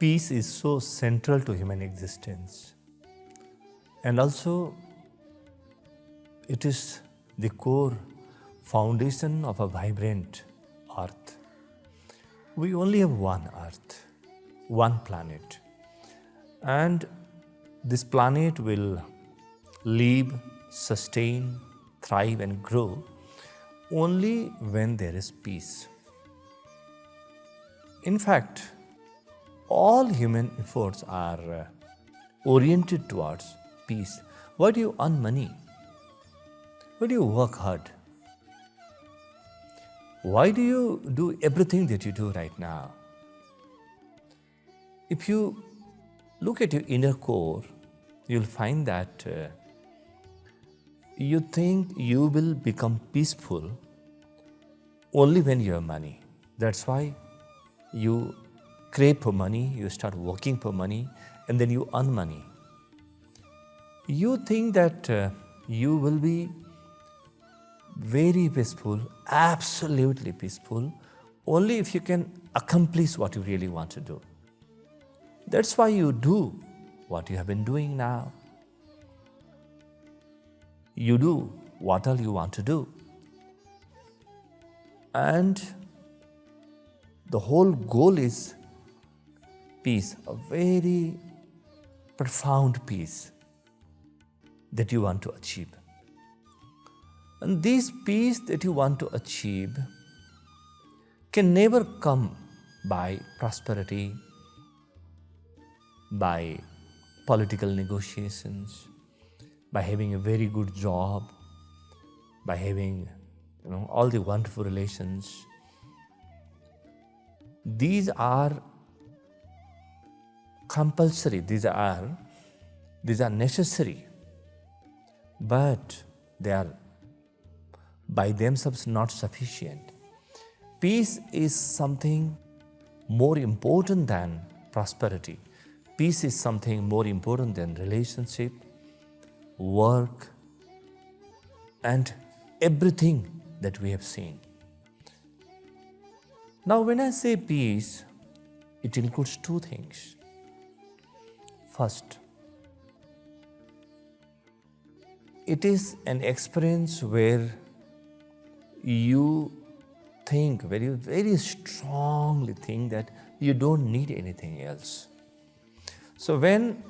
peace is so central to human existence. And also, it is the core foundation of a vibrant earth. We only have one earth, one planet. And this planet will live, sustain, thrive and grow only when there is peace. In fact, all human efforts are oriented towards peace. Why do you earn money? Why do you work hard? Why do you do everything that you do right now? If you look at your inner core, you'll find that you think you will become peaceful only when you have money. That's why you crave for money, you start working for money, and then you earn money. You think that you will be very peaceful, absolutely peaceful, only if you can accomplish what you really want to do. That's why you do what you have been doing now. You do what all you want to do. And the whole goal is peace, a very profound peace that you want to achieve. And this peace that you want to achieve can never come by prosperity, by political negotiations, by having a very good job, by having all the wonderful relations. These are compulsory, these are necessary, but they are by themselves not sufficient. Peace is something more important than prosperity. Peace is something more important than relationship, work, and everything that we have seen. Now, when I say peace, it includes two things. First, it is an experience where you think very, very strongly think that you don't need anything else. So when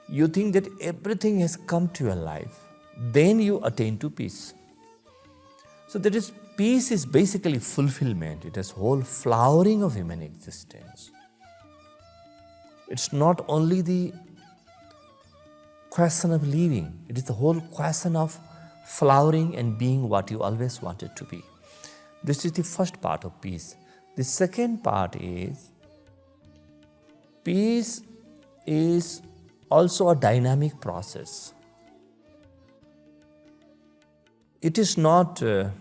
you think that everything has come to your life, then you attain to peace. So that is, peace is basically fulfillment. It is whole flowering of human existence. It's not only the question of living, it is the whole question of flowering and being what you always wanted to be. This is the first part of peace. The second part is, peace is also a dynamic process. It is not the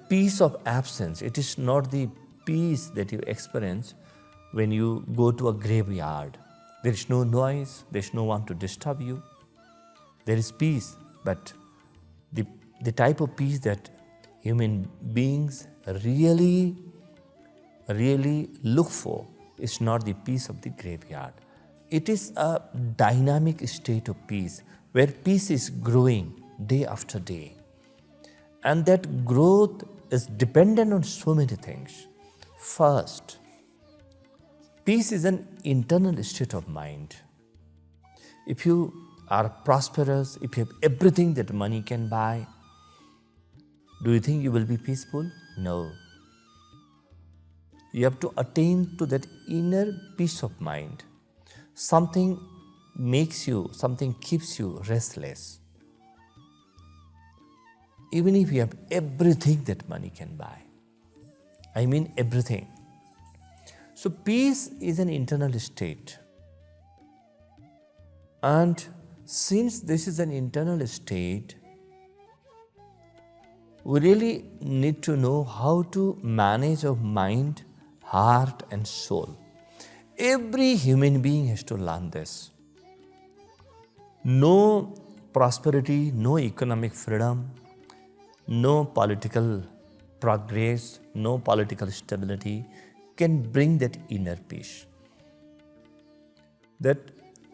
peace of absence. It is not the peace that you experience when you go to a graveyard. There is no noise, there is no one to disturb you. There is peace, but the type of peace that human beings really look for is not the peace of the graveyard. It is a dynamic state of peace where peace is growing day after day. And that growth is dependent on so many things. First, peace is an internal state of mind. If you are prosperous, if you have everything that money can buy, do you think you will be peaceful? No. You have to attain to that inner peace of mind. Something keeps you restless. Even if you have everything that money can buy. I mean everything. So peace is an internal state. And since this is an internal state, we really need to know how to manage our mind, heart and soul. Every human being has to learn this. No prosperity, no economic freedom, no political progress, no political stability can bring that inner peace. that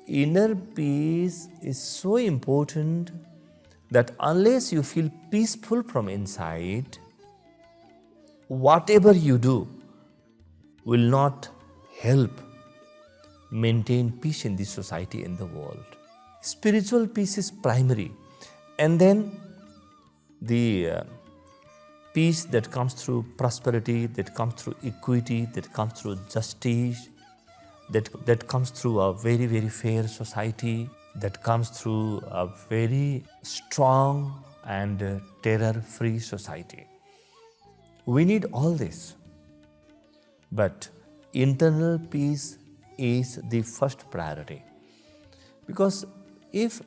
inner peace is so important that unless you feel peaceful from inside, whatever you do will not help maintain peace in this society and the world. Spiritual peace is primary, and then the peace that comes through prosperity, that comes through equity, that comes through justice, that comes through a very, very fair society, that comes through a very strong and terror-free society. We need all this. But internal peace is the first priority. Because if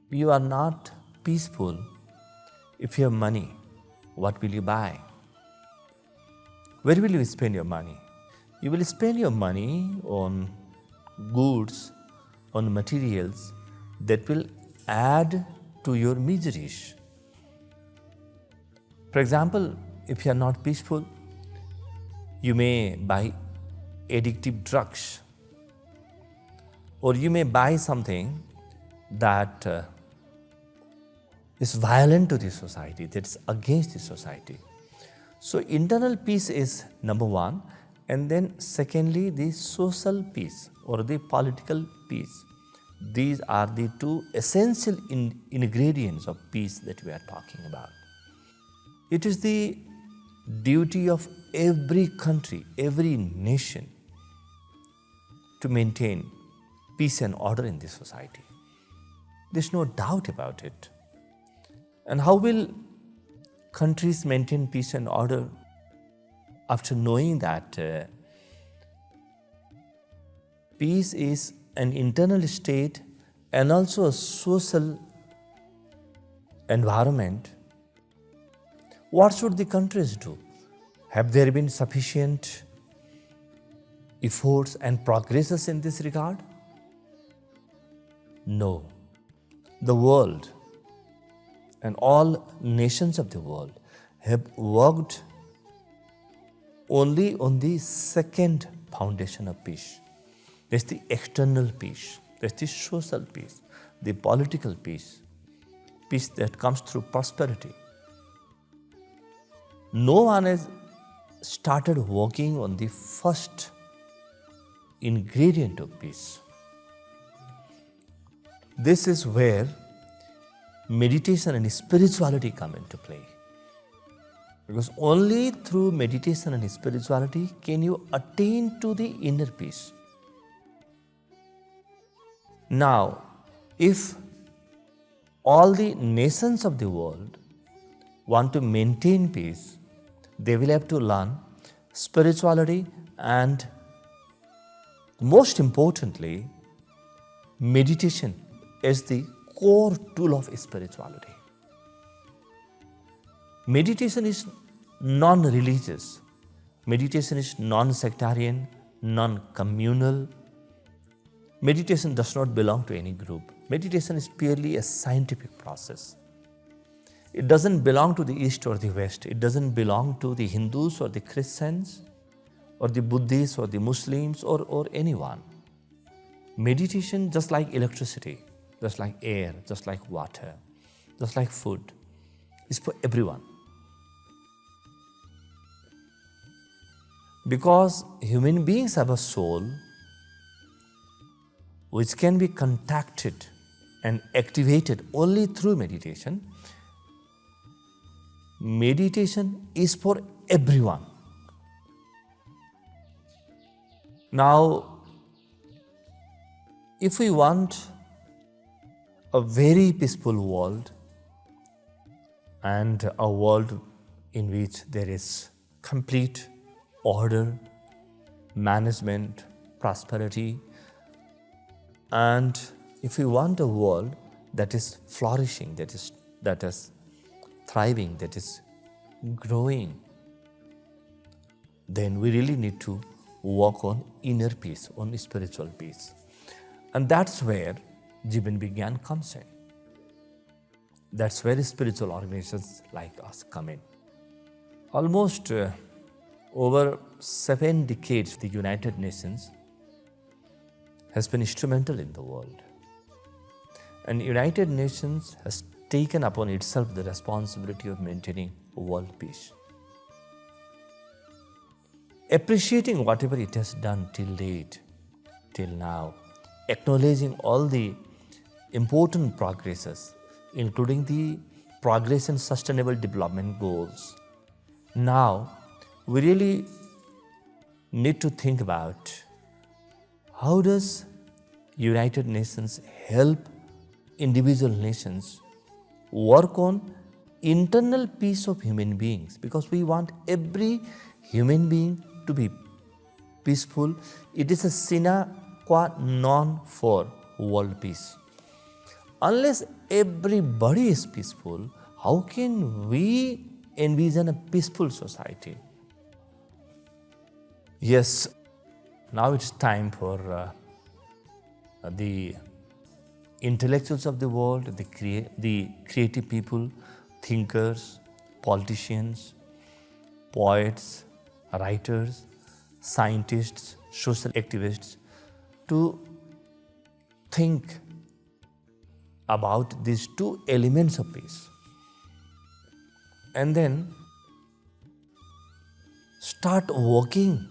you are not peaceful, if you have money, what will you buy? Where will you spend your money? You will spend your money on goods, on materials that will add to your miseries. For example, if you are not peaceful, you may buy addictive drugs, or you may buy something that is violent to the society, that's against the society. So internal peace is number one, and then secondly, the social peace or the political peace. These are the two essential ingredients of peace that we are talking about. It is the duty of every country, every nation to maintain peace and order in this society. There's no doubt about it. And how will countries maintain peace and order after knowing that peace is an internal state and also a social environment? What should the countries do? Have there been sufficient efforts and progresses in this regard? No. The world and all nations of the world have worked only on the second foundation of peace. That's the external peace, that's the social peace, the political peace, peace that comes through prosperity. No one has started working on the first ingredient of peace. This is where meditation and spirituality come into play. Because only through meditation and spirituality can you attain to the inner peace. Now, if all the nations of the world want to maintain peace, they will have to learn spirituality and, most importantly, meditation as the core tool of spirituality. Meditation is non-religious. Meditation is non-sectarian, non-communal. Meditation does not belong to any group. Meditation is purely a scientific process. It doesn't belong to the East or the West. It doesn't belong to the Hindus or the Christians or the Buddhists or the Muslims or anyone. Meditation, just like electricity, just like air, just like water, just like food, is for everyone. Because human beings have a soul which can be contacted and activated only through meditation. Meditation is for everyone. Now, if we want a very peaceful world and a world in which there is complete order, management, prosperity, and if we want a world that is flourishing, that is thriving, that is growing, then we really need to work on inner peace, on spiritual peace. And that's where Jeevan Vigyan comes in. That's where spiritual organizations like us come in. Almost over 7 decades, the United Nations has been instrumental in the world. And United Nations has taken upon itself the responsibility of maintaining world peace. Appreciating whatever it has done till date, till now, acknowledging all the important progresses, including the progress in sustainable development goals. Now, we really need to think about how does United Nations help individual nations work on internal peace of human beings, because we want every human being to be peaceful. It is a sine qua non for world peace. Unless everybody is peaceful, how can we envision a peaceful society? Yes, now it's time for the intellectuals of the world, the creative people, thinkers, politicians, poets, writers, scientists, social activists to think about these two elements of peace and then start working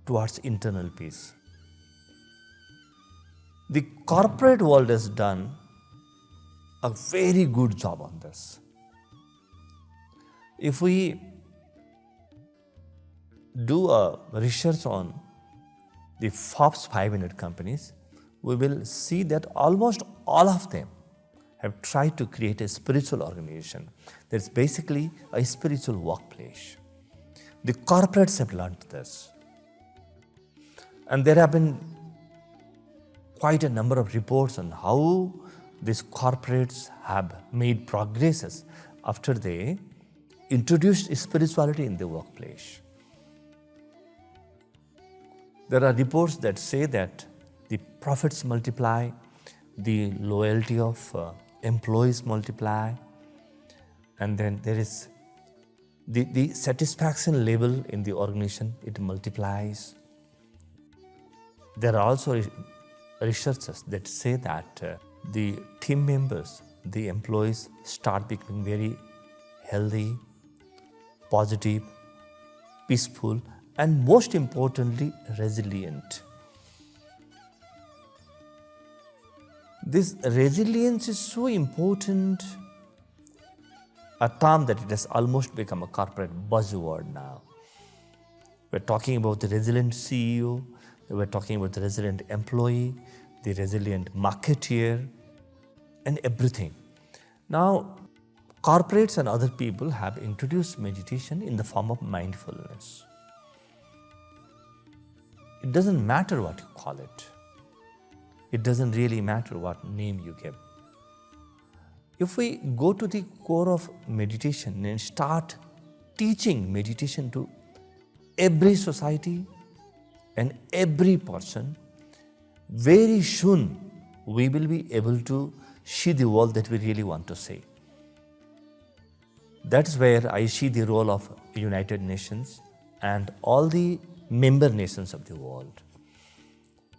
towards internal peace. The corporate world has done a very good job on this. If we do a research on the Forbes 500 companies, we will see that almost all of them have tried to create a spiritual organization that's basically a spiritual workplace. The corporates have learned this. And there have been quite a number of reports on how these corporates have made progresses after they introduced spirituality in the workplace. There are reports that say that the profits multiply, the loyalty of employees multiply, and then there is the satisfaction level in the organization, it multiplies. There are also researchers that say that the team members, the employees start becoming very healthy, positive, peaceful, and most importantly, resilient. This resilience is so important, a term that it has almost become a corporate buzzword now. We're talking about the resilient CEO, we're talking about the resilient employee, the resilient marketeer, and everything. Now, corporates and other people have introduced meditation in the form of mindfulness. It doesn't matter what you call it. It doesn't really matter what name you give. If we go to the core of meditation and start teaching meditation to every society and every person, very soon we will be able to see the world that we really want to see. That's where I see the role of United Nations and all the member nations of the world.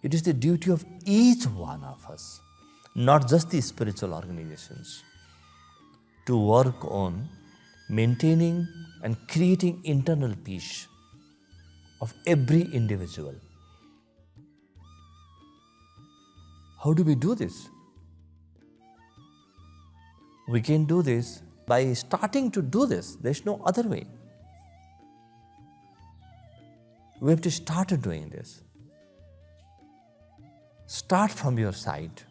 It is the duty of each one of us, not just the spiritual organizations, to work on maintaining and creating internal peace of every individual. How do we do this? We can do this by starting to do this. There's no other way. We have to start doing this. Start from your side.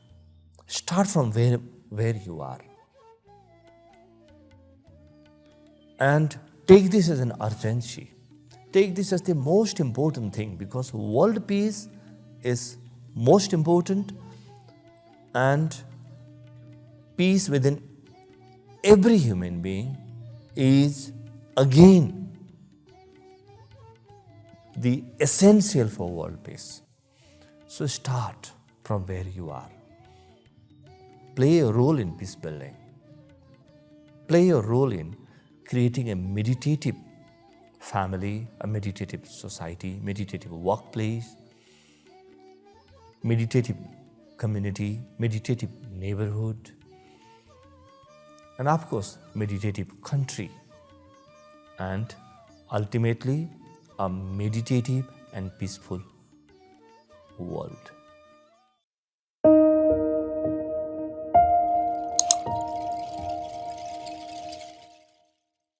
Start from where you are. And take this as an urgency. Take this as the most important thing, because world peace is most important, and peace within every human being is again the essential for world peace. So start from where you are. Play a role in peace building. Play a role in creating a meditative family, a meditative society, meditative workplace. meditative community, meditative neighborhood, and of course, meditative country, and ultimately, a meditative and peaceful world.